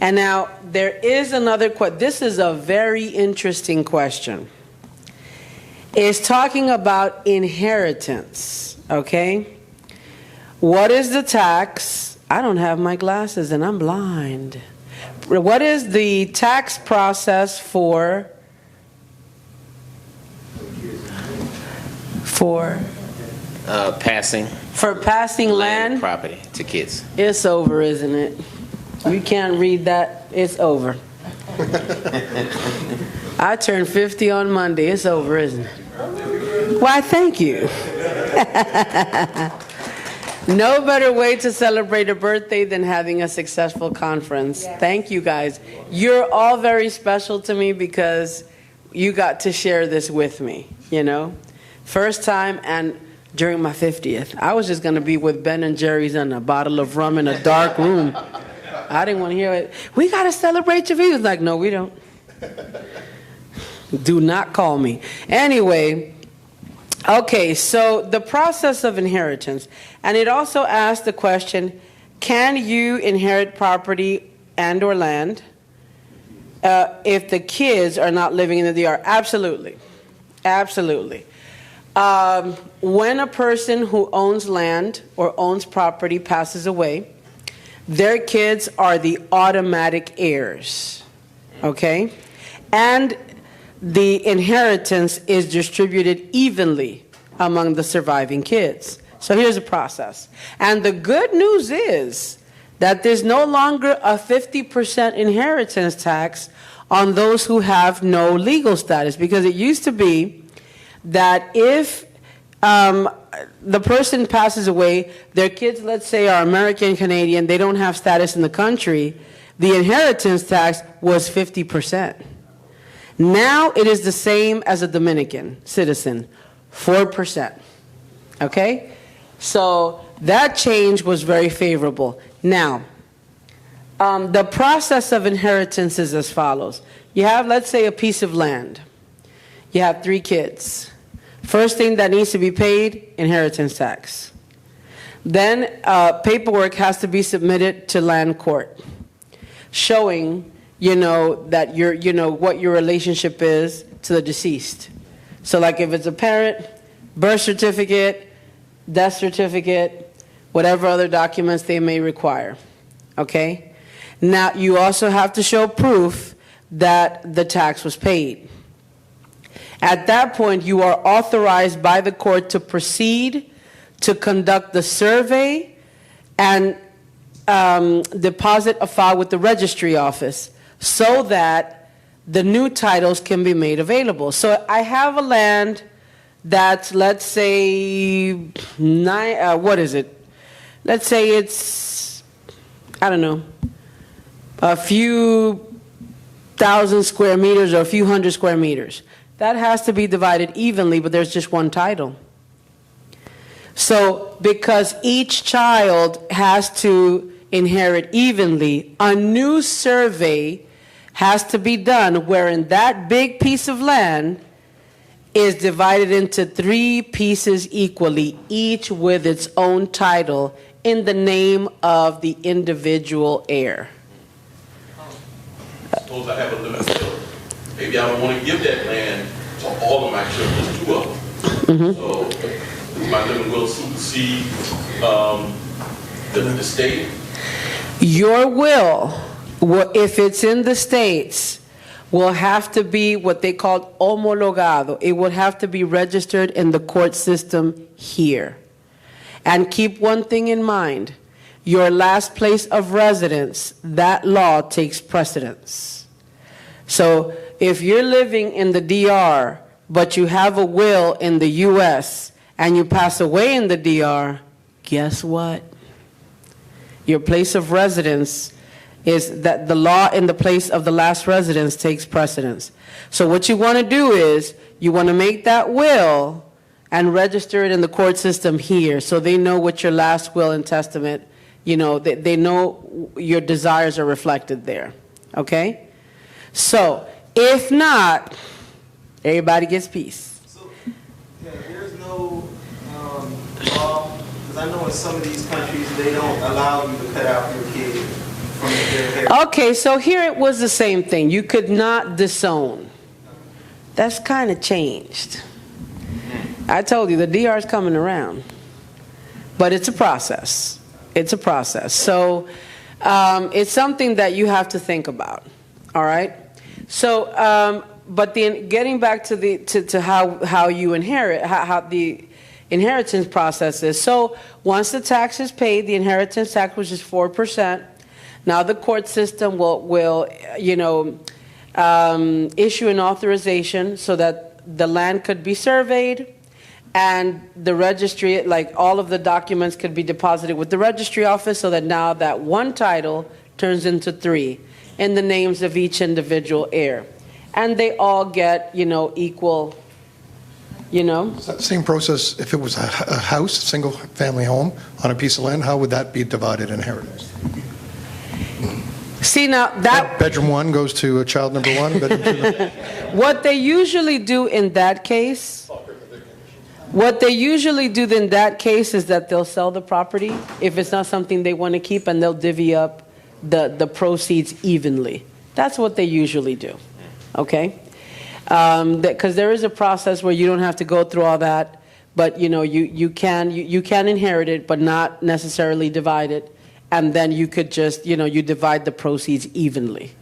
And now there is another question. This is a very interesting question. It's talking about inheritance, okay? What is the tax? I don't have my glasses and I'm blind. What is the tax process for passing land property to kids? It's over, isn't it? You can't read that. It's over. I turned 50 on Monday. It's over, isn't it? Why, thank you. No better way to celebrate a birthday than having a successful conference. Yes. Thank you, guys. You're all very special to me because you got to share this with me, you know? First time and during my 50th. I was just going to be with Ben and Jerry's and a bottle of rum in a dark room. I didn't want to hear it. We got to celebrate your views. Like, no, we don't. Do not call me. Anyway, okay, so the process of inheritance. And it also asks the question, can you inherit property and or land if the kids are not living in the DR? Absolutely. Absolutely. When a person who owns land or owns property passes away, their kids are the automatic heirs, okay? And the inheritance is distributed evenly among the surviving kids. So here's the process. And the good news is that there's no longer a 50% inheritance tax on those who have no legal status, because it used to be that if the person passes away, their kids, let's say, are American, Canadian, they don't have status in the country, the inheritance tax was 50%. Now it is the same as a Dominican citizen, 4%. Okay? So that change was very favorable. Now, the process of inheritance is as follows. You have, let's say, a piece of land. You have 3 kids. First thing that needs to be paid, inheritance tax. Then paperwork has to be submitted to land court, showing, that what your relationship is to the deceased. So like if it's a parent, birth certificate, death certificate, whatever other documents they may require. Okay? Now you also have to show proof that the tax was paid. At that point, you are authorized by the court to proceed to conduct the survey and deposit a file with the registry office so that the new titles can be made available. So I have a land that's, let's say, Let's say it's, I don't know, a few thousand square meters or a few hundred square meters. That has to be divided evenly, but there's just one title. So because each child has to inherit evenly, a new survey has to be done wherein that big piece of land is divided into 3 pieces equally, each with its own title in the name of the individual heir. Suppose I have a living will. Maybe I don't want to give that land to all of my children, just 2 of them. Mm-hmm. So does my living will supersede the state? Your will, if it's in the States, will have to be what they call homologado. It would have to be registered in the court system here. And keep one thing in mind. Your last place of residence, that law takes precedence. So if you're living in the DR, but you have a will in the U.S., and you pass away in the DR, guess what? Your place of residence is that the law in the place of the last residence takes precedence. So what you want to do is you want to make that will and register it in the court system here so they know what your last will and testament, they know your desires are reflected there. Okay? So if not, everybody gets peace. So there's no law, because I know in some of these countries they don't allow you to cut out your kid from the caretaker? Okay, so here it was the same thing. You could not disown. That's kind of changed. I told you, the DR is coming around. But it's a process. It's a process. So it's something that you have to think about. All right? So, but then getting back to to how you inherit, how the inheritance process is. So once the tax is paid, the inheritance tax, which is 4%, now the court system will issue an authorization so that the land could be surveyed and the registry, like all of the documents could be deposited with the registry office so that now that one title turns into 3 in the names of each individual heir. And they all get, equal, Is that same process, if it was a house, a single-family home on a piece of land, how would that be divided inheritance? See, now that Bedroom 1 goes to child number 1, bedroom 2. what they usually do in that case, is that they'll sell the property if it's not something they want to keep, and they'll divvy up the proceeds evenly. That's what they usually do. Okay? Because there is a process where you don't have to go through all that, but you can inherit it, but not necessarily divide it, and then you could just you divide the proceeds evenly.